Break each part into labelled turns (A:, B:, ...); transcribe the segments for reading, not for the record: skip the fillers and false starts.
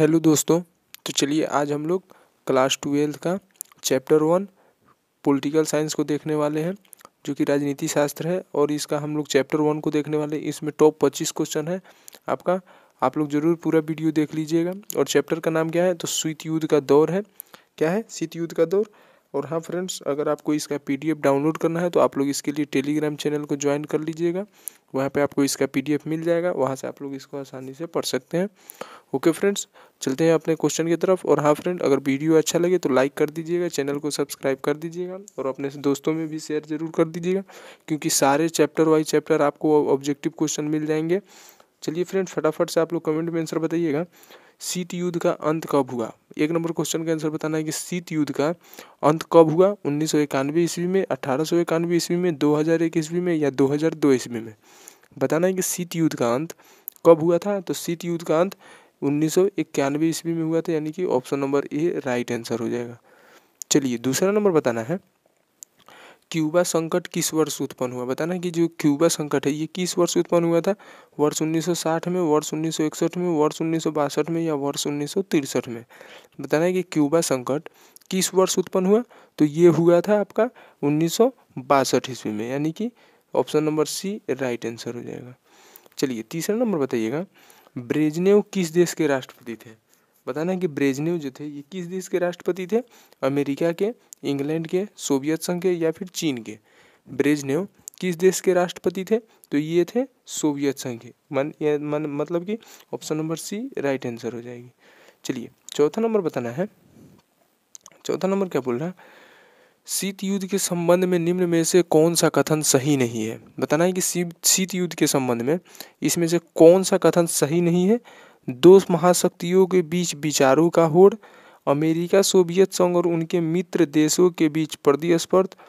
A: Hello दोस्तों। तो चलिए आज हम लोग क्लास 12 का चैप्टर 1 पॉलिटिकल साइंस को देखने वाले हैं, जो कि राजनीति शास्त्र है। और इसका हम लोग चैप्टर 1 को देखने वाले हैं। इसमें टॉप 25 क्वेश्चन है आपका। आप लोग ज़रूर पूरा वीडियो देख लीजिएगा। और चैप्टर का नाम क्या है? तो शीत युद्ध का दौर है। क्या है? शीत युद्ध का दौर। और हाँ फ्रेंड्स, अगर आपको इसका PDF डाउनलोड करना है तो आप लोग इसके लिए टेलीग्राम चैनल को ज्वाइन कर लीजिएगा। वहाँ पे आपको इसका PDF मिल जाएगा, वहाँ से आप लोग इसको आसानी से पढ़ सकते हैं। ओके फ्रेंड्स, चलते हैं अपने क्वेश्चन की तरफ। और हाँ फ्रेंड, अगर वीडियो अच्छा लगे तो लाइक कर दीजिएगा, चैनल को सब्सक्राइब कर दीजिएगा और अपने दोस्तों में भी शेयर जरूर कर दीजिएगा, क्योंकि सारे चैप्टर वाइज चैप्टर आपको ऑब्जेक्टिव क्वेश्चन मिल जाएंगे। चलिए फ्रेंड, फटाफट से आप लोग कमेंट में आंसर बताइएगा, शीत युद्ध का अंत कब हुआ? 1 नंबर क्वेश्चन का आंसर बताना है कि शीत युद्ध का अंत कब हुआ? 1991 ईस्वी में, 1891 ईस्वी में, 2001 ईस्वी में या 2002 ईस्वी में। बताना है कि शीत युद्ध का अंत कब हुआ था। तो शीत युद्ध का अंत 1991 ईस्वी में हुआ था, यानी कि option number A right answer हो जाएगा। चलिए दूसरा नंबर बताना है, क्यूबा संकट किस वर्ष उत्पन्न हुआ? बताना है कि जो क्यूबा संकट है ये किस वर्ष उत्पन्न हुआ था? वर्ष 1960 में, वर्ष 1961 में, वर्ष 1962 में या वर्ष 1963 में। बताना है कि क्यूबा संकट किस वर्ष उत्पन्न हुआ? तो ये हुआ था आपका 1962 ईस्वी में, यानी कि option number C right answer हो जाएगा। चलिए तीसरा नंबर बताइएगा, ब्रेजनेव किस देश के राष्ट्रपति थे? बताना है कि ब्रेजनेव जो थे ये किस देश के राष्ट्रपति थे? अमेरिका के, इंग्लैंड के, सोवियत संघ के या फिर चीन के? ब्रेजनेव किस देश के राष्ट्रपति थे? तो ये थे सोवियत संघ के। मतलब कि option number C right answer हो जाएगी। चलिए चौथा नंबर बताना है। चौथा नंबर क्या बोल रहा है? शीत युद्ध के संबंध में निम्न में से कौन सा कथन सही नहीं है? बताना है कि शीत युद्ध के संबंध में इसमें से कौन सा कथन सही नहीं है? दो महाशक्तियों के बीच विचारों का होड़, अमेरिका सोवियत संघ और उनके मित्र देशों के बीच प्रतिस्पर्धा,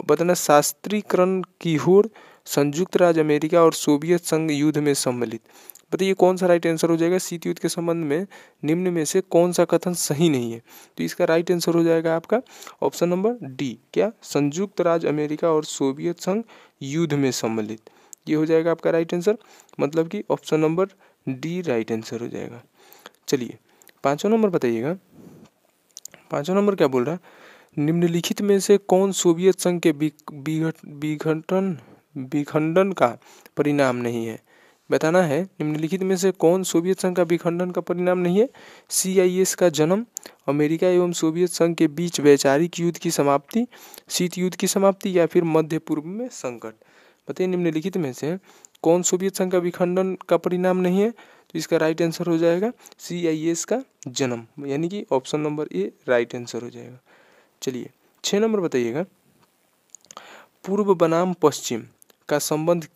A: बताना शास्त्रीकरण की होड़, संयुक्त राज्य अमेरिका और सोवियत संघ युद्ध में सम्मिलित। बताइए कौन सा राइट आंसर हो जाएगा? शीत युद्ध के संबंध में निम्न में से कौन सा कथन सही नहीं है? तो इसका राइट आंसर हो जाएगा आपका ऑप्शन नंबर डी। क्या? संयुक्त राज्य अमेरिका और सोवियत संघ युद्ध में सम्मिलित। ये हो जाएगा आपका राइट आंसर, मतलब कि option number D right answer हो जाएगा। चलिए पांचवा नंबर बताइएगा। पांचवा नंबर क्या बोल रहा है? निम्नलिखित में से कौन सोवियत संघ के विखंडन का परिणाम नहीं है? बताना है निम्नलिखित में से कौन सोवियत संघ का विखंडन का परिणाम नहीं है? CIS का जन्म, अमेरिका एवं सोवियत संघ के बीच वैचारिक युद्ध की समाप्ति, शीत युद्ध की समाप्ति या फिर मध्य पूर्व में संकट। बताइए निम्नलिखित में से कौन सोवियत संघ का विखंडन का परिणाम नहीं है? तो इसका राइट आंसर हो जाएगा CIS का जन्म, यानी कि option number A right answer हो जाएगा। चलिए 6 नंबर बताइएगा, पूर्व बनाम पश्चिम का संबंध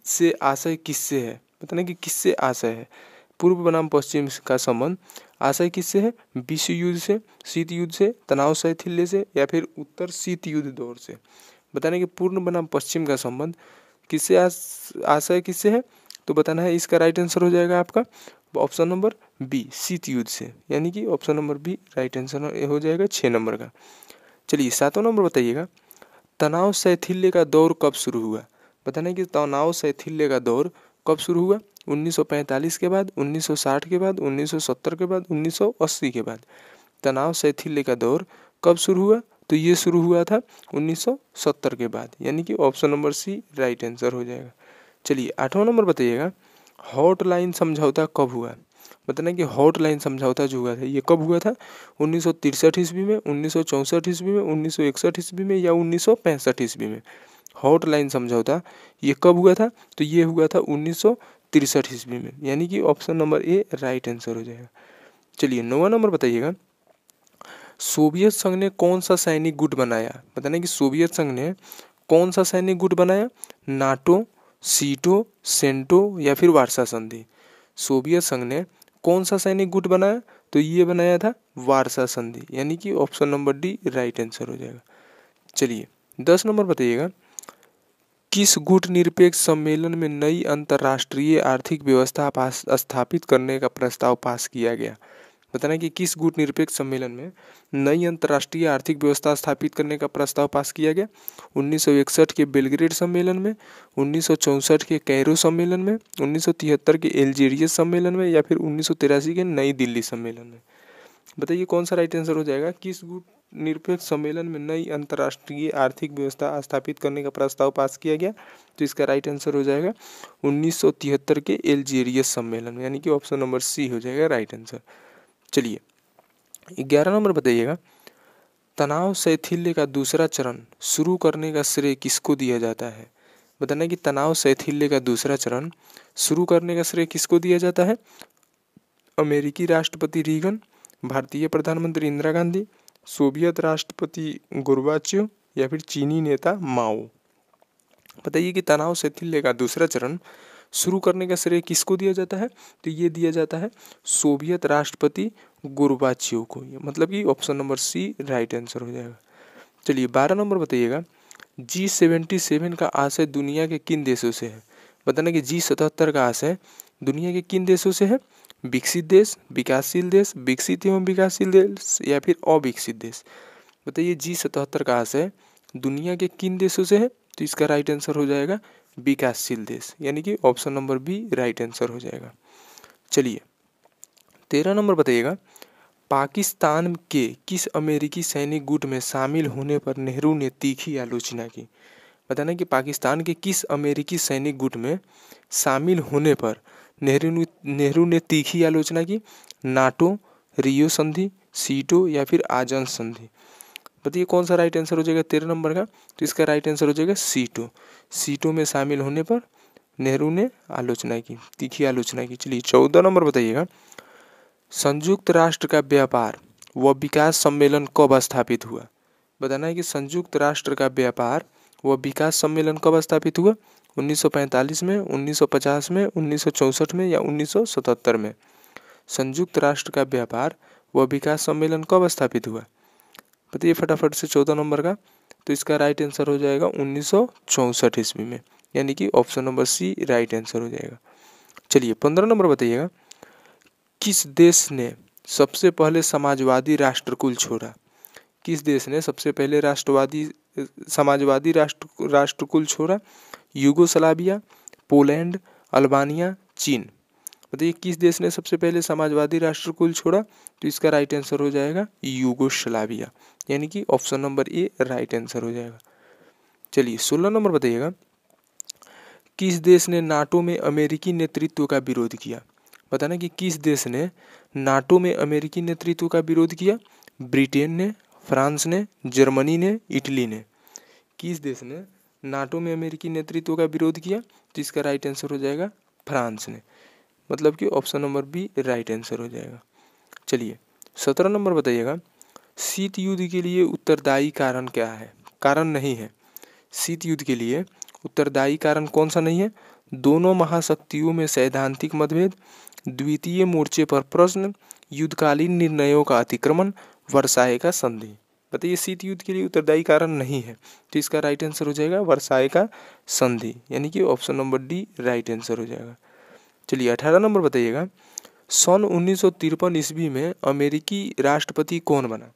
A: से आशय किससे है? बताना कि किससे आशय है? पूर्व बनाम पश्चिम का संबंध आशय किससे है? विश्व युद्ध से, शीत युद्ध से, तनाव शैथिल्य से या फिर उत्तर शीत युद्ध दौर से। बताने कि पूर्व बनाम पश्चिम का संबंध किससे आशय किससे है? तो बताना है इसका राइट आंसर हो जाएगा आपका ऑप्शन नंबर बी शीत युद्ध से, यानी कि option number B right answer हो जाएगा 6 नंबर का। चलिए 7वां नंबर बताइएगा, तनाव शैथिल्य का दौर कब शुरू हुआ? बताना है कि तनाव शैथिल्य का दौर कब शुरू हुआ? 1945 के बाद, 1960 के बाद, 1970 के बाद, 1980 के बाद। तनाव शैथिल्य का दौर कब शुरू हुआ? तो ये शुरू हुआ था 1970 के बाद, यानी कि option number C right answer हो जाएगा। चलिए 8वां नंबर बताइएगा, हॉटलाइन समझौता कब हुआ? बताना कि हॉटलाइन समझौता जो हुआ था ये कब हुआ था? 1963 ईस्वी में, 1964 ईस्वी में, 1961 ईस्वी में या 1965 ईस्वी में। हॉटलाइन समझौता ये कब हुआ था? तो ये हुआ था 1963 ईस्वी में, यानी कि option number A right answer हो जाएगा। चलिए 9वां नंबर बताइएगा, सोवियत संघ ने कौन सा सैनिक गुट बनाया? बताना कि सोवियत संघ ने कौन सा सैनिक गुट बनाया? नाटो, सीटो, सेंटो या फिर वार्सा संधि। सोवियत संघ ने कौन सा सैनिक गुट बनाया? तो ये बनाया था वार्सा संधि, यानी कि option number D right answer हो जाएगा। चलिए 10 नंबर बताइएगा, किस गुट निरपेक्ष सम्मेलन में नई अंतर्राष्ट्रीय आर्थिक व्यवस्था स्थापित करने का प्रस्ताव पास किया गया? बताना कि किस गुट सम्मेलन में नई अंतर्राष्ट्रीय आर्थिक व्यवस्था स्थापित करने का प्रस्ताव पास किया गया? 1961 के बेलग्रेड सम्मेलन में, 1964 के कैरो सम्मेलन में, 1973 के एल्जीरियस सम्मेलन में, या फिर 1983 के नई दिल्ली सम्मेलन में? बताइए कौन सा राइट आंसर हो जाएगा? किस गुट निरपेक्ष सम्मेलन में नई अंतर्राष्ट्रीय आर्थिक व्यवस्था स्थापित करने का प्रस्ताव पास किया गया? तो इसका राइट आंसर हो जाएगा 1973 के एल्जीरियस सम्मेलन में, यानी कि ऑप्शन नंबर सी हो जाएगा राइट आंसर। चलिए 11 नंबर बताइएगा, तनाव शैथिल्य का दूसरा चरण शुरू करने का श्रेय किसको दिया जाता है? बताना कि तनाव शैथिल्य का दूसरा चरण शुरू करने का श्रेय किसको दिया जाता है? अमेरिकी राष्ट्रपति रीगन, भारतीय प्रधानमंत्री इंदिरा गांधी, सोवियत राष्ट्रपति गोर्बाचेव, या फिर चीनी नेता माओ? बताइए कि तनाव शैथिल्य का दूसरा चरण शुरू करने का श्रेय किसको दिया जाता है? तो ये दिया जाता है सोवियत राष्ट्रपति गोर्बाचेव को, मतलब कि option number C right answer हो जाएगा। चलिए 12 नंबर बताइएगा, G77 का आशय दुनिया के किन देशों से है? बताना कि G77 का आशय दुनिया के किन देशों से है? विकसित देश, विकासशील देश, विकसित एवं विकासशील देश, या फिर अविकसित देश? बताइए G77 का आशय दुनिया के किन देशों से है? तो इसका राइट आंसर हो जाएगा विकासशील देश, यानी कि option number B right answer हो जाएगा। चलिए 13 नंबर बताइएगा, पाकिस्तान के किस अमेरिकी सैनिक गुट में शामिल होने पर नेहरू ने तीखी आलोचना की? बताना कि पाकिस्तान के किस अमेरिकी सैनिक गुट में शामिल होने पर नेहरू ने तीखी आलोचना की? नाटो, रियो संधि, सीटो, या फिर आजन संधि? बताइए कौन सा राइट आंसर हो जाएगा 13 नंबर का? तो इसका राइट आंसर हो जाएगा सीटो। सीटो में शामिल होने पर नेहरू ने आलोचना की, तीखी आलोचना की। चलिए 14 नंबर बताइएगा, संयुक्त राष्ट्र का व्यापार व विकास सम्मेलन कब स्थापित हुआ? बताना है कि संयुक्त राष्ट्र का व्यापार व विकास सम्मेलन कब स्थापित हुआ? 1945 में, 1950 में, 1964 में, या 1977 में? संयुक्त राष्ट्र का व्यापार व विकास सम्मेलन कब स्थापित हुआ? बताइए फटाफट से 14 नंबर का। तो इसका राइट आंसर हो जाएगा 1964 ईस्वी में, यानी कि option number C right answer हो जाएगा। चलिए 15 नंबर बताइएगा, किस देश ने सबसे पहले समाजवादी राष्ट्रकुल छोड़ा? किस देश ने सबसे पहले समाजवादी राष्ट्रकुल छोड़ा? यूगोस्लाविया, पोलैंड, अल्बानिया, चीन? बताइए किस देश ने सबसे पहले समाजवादी राष्ट्रकुल छोड़ा? तो इसका राइट आंसर हो जाएगा यूगोस्लाविया, यानी कि option number A right answer हो जाएगा। चलिए 16 नंबर बताइएगा, किस देश ने नाटो में अमेरिकी नेतृत्व का विरोध किया? बताना कि किस देश ने नाटो में अमेरिकी नेतृत्व का विरोध किया? ब्रिटेन ने, फ्रांस ने, जर्मनी ने, इटली ने? किस देश ने नाटो में अमेरिकी नेतृत्व का विरोध किया? तो इसका राइट आंसर हो जाएगा फ्रांस ने, मतलब कि option number B right answer हो जाएगा। चलिए 17 नंबर बताइएगा, शीत युद्ध के लिए उत्तरदायी कारण क्या है? कारण नहीं है। शीत युद्ध के लिए उत्तरदायी कारण कौन सा नहीं है? दोनों महाशक्तियों में सैद्धांतिक मतभेद, द्वितीय मोर्चे पर प्रश्न, युद्धकालीन निर्णयों का अतिक्रमण, वर्साए का संधि? बताइए शीत युद्ध के लिए उत्तरदायी कारण नहीं है, तो इसका राइट आंसर हो जाएगा वर्साए का संधि, यानी कि option number D right answer हो जाएगा। चलिए 18 नंबर बताइएगा, सन 1953 ईस्वी में अमेरिकी राष्ट्रपति कौन बना?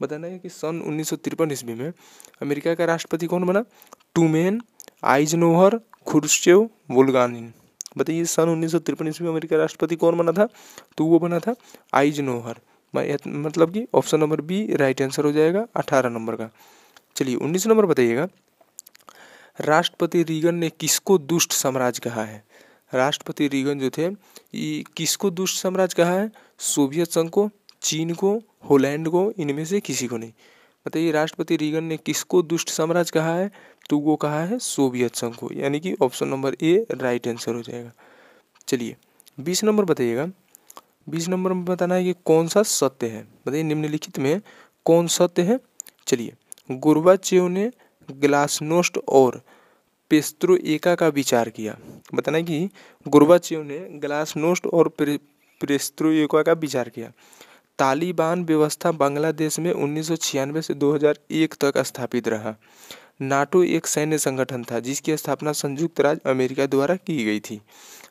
A: बताना है कि सन 1953 ईस्वी में अमेरिका का राष्ट्रपति कौन बना? ट्रूमैन, आइजनहोवर, खुर्शचेव, वोल्गानिन? बताइए सन 1953 ईस्वी में अमेरिका राष्ट्रपति कौन बना था? तो वो बना था आइजनहोवर, मतलब कि option number B right answer हो जाएगा 18 नंबर का। चलिए 19 नंबर बताइएगा, राष्ट्रपति रीगन ने किसको दुष्ट साम्राज्य कहा है? राष्ट्रपति रीगन जो थे ये किसको दुष्ट साम्राज्य कहा है? सोवियत संघ को, चीन को, होलैंड को, इनमें से किसी को नहीं? बताइए राष्ट्रपति रीगन ने किसको दुष्ट साम्राज्य कहा है? तो वो कहा है सोवियत संघ को, यानी कि option number A right answer हो जाएगा। चलिए 20 नंबर बताइएगा, 20 नंबर में बताना है कि कौन सा सत्य है? बताइए निम्नलिखित में कौन सत्य है? चलिए गोर्बाचेव ने ग्लासनोस्ट और पेस्त्रोएका का विचार किया। बताना कि गोर्बाचेव ने ग्लासनोस्ट और पेस्त्रोएका का विचार किया। तालिबान व्यवस्था बांग्लादेश में 1996 से 2001 तक स्थापित रहा। नाटो एक सैन्य संगठन था जिसकी स्थापना संयुक्त राज्य अमेरिका द्वारा की गई थी।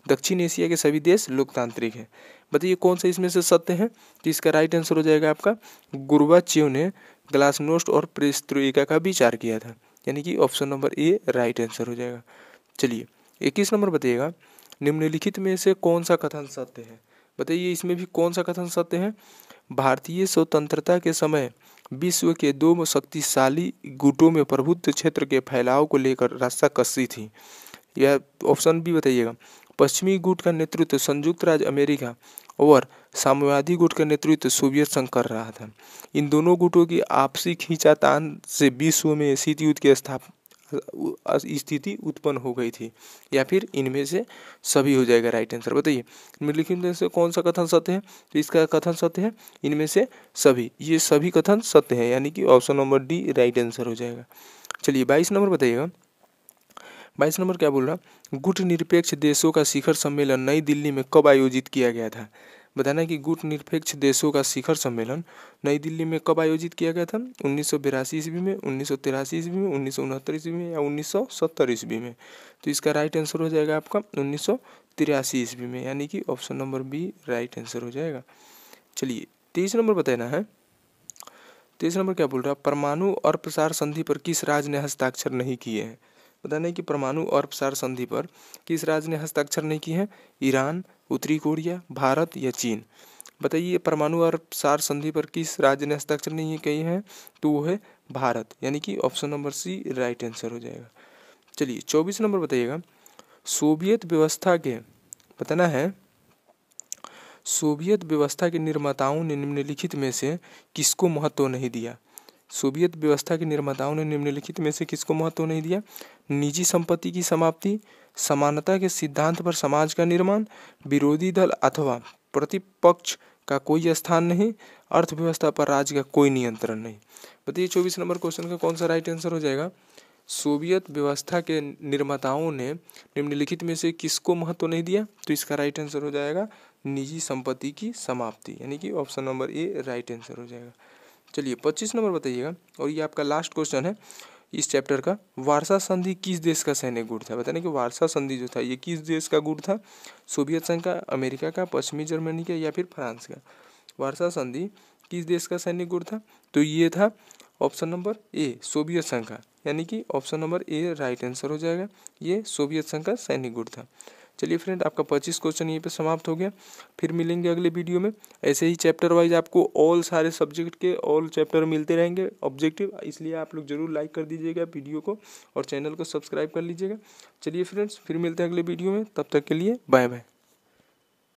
A: दक्षिण एशिया के सभी देश लोकतांत्रिक हैं। बताइए कौन सा इसमें से सत्य है। तो इसका राइट आंसर हो जाएगा आपका गोर्बाचेव ने ग्लासनोस्ट और पेरेस्ट्रोइका का विचार किया था, यानी कि option number A right answer हो जाएगा। चलिए 21 नंबर बताइएगा, निम्नलिखित में से कौन सा कथन सत्य है। बताइए इसमें भी कौन सा कथन सत्य है। भारतीय स्वतंत्रता के समय विश्व के दो शक्तिशाली गुटों में प्रभुत्व क्षेत्र के फैलाव को लेकर रस्साकसी थी। यह ऑप्शन भी बताइएगा, पश्चिमी गुट का नेतृत्व संयुक्त राज्य अमेरिका और साम्यवादी गुट का नेतृत्व सोवियत संघ कर रहा था। इन दोनों गुटों की आपसी खींचातान से विश्व में शीत युद्ध की स्थिति उत्पन्न हो गई थी, या फिर इनमें से सभी हो जाएगा राइट आंसर। बताइए निम्नलिखित में से कौन सा कथन सत्य है। तो इसका कथन सत्य है इनमें से सभी, ये सभी कथन सत्य है, यानी कि option number D right answer हो जाएगा। चलिए 22 नंबर बताइएगा, 22 नंबर क्या बोल रहा, गुट निरपेक्ष देशों का शिखर सम्मेलन नई दिल्ली में कब आयोजित किया गया था। बताना है कि गुट निरपेक्ष देशों का शिखर सम्मेलन नई दिल्ली में कब आयोजित किया गया था। 1982 ईस्वी में, 1983 ईस्वी में, 1969 ईस्वी में या 1970 ईस्वी में। तो इसका राइट आंसर हो जाएगा आपका 1983 ईस्वी में, यानी कि option number B right answer हो जाएगा। चलिए 23 नंबर बताना है, 23 नंबर क्या बोल रहा है, परमाणु और प्रसार संधि पर किस राज्य ने हस्ताक्षर नहीं किए हैं। बताना है कि परमाणु और प्रसार संधि पर किस राज्य ने हस्ताक्षर नहीं किए हैं। ईरान, उत्तरी कोरिया, भारत या चीन। बताइए परमाणु और प्रसार संधि पर किस राज्य ने हस्ताक्षर नहीं किए हैं। तो वो है भारत, यानी कि option number C right answer हो जाएगा। चलिए 24 नंबर बताइएगा, सोवियत व्यवस्था के बताना है, सोवियत व्यवस्था के निर्माताओं ने निम्नलिखित में से किसको महत्व नहीं दिया। सोवियत व्यवस्था के निर्माताओं ने निम्नलिखित में से किसको महत्व नहीं दिया। निजी संपत्ति की समाप्ति, समानता के सिद्धांत पर समाज का निर्माण, विरोधी दल अथवा प्रतिपक्ष का कोई स्थान नहीं, अर्थव्यवस्था पर राज्य का कोई नियंत्रण नहीं। बताइए 24 नंबर क्वेश्चन का कौन सा राइट आंसर हो जाएगा। सोवियत व्यवस्था के निर्माताओं ने निम्नलिखित में से किसको महत्व नहीं दिया। तो इसका राइट आंसर हो जाएगा निजी संपत्ति की समाप्ति, यानी कि option number A right answer हो जाएगा। चलिए 25 नंबर बताइएगा, और ये आपका लास्ट क्वेश्चन है इस चैप्टर का, वार्सा संधि किस देश का सैनिक गुट था। बताने कि वार्सा संधि जो था ये किस देश का गुट था। सोवियत संघ का, अमेरिका का, पश्चिमी जर्मनी का या फिर फ्रांस का। वार्सा संधि किस देश का सैनिक गुट था। तो ये था ऑप्शन नंबर ए सोवियत संघ का, यानी कि option number A right answer हो जाएगा। ये सोवियत संघ का सैनिक गुट था। चलिए फ्रेंड आपका 25 क्वेश्चन यहीं पे समाप्त हो गया। फिर मिलेंगे अगले वीडियो में। ऐसे ही चैप्टर वाइज आपको ऑल सारे सब्जेक्ट के ऑल चैप्टर मिलते रहेंगे ऑब्जेक्टिव, इसलिए आप लोग जरूर लाइक कर दीजिएगा वीडियो को और चैनल को सब्सक्राइब कर लीजिएगा। चलिए फ्रेंड्स फिर मिलते हैं अगले वीडियो में, तब तक के लिए बाय बाय।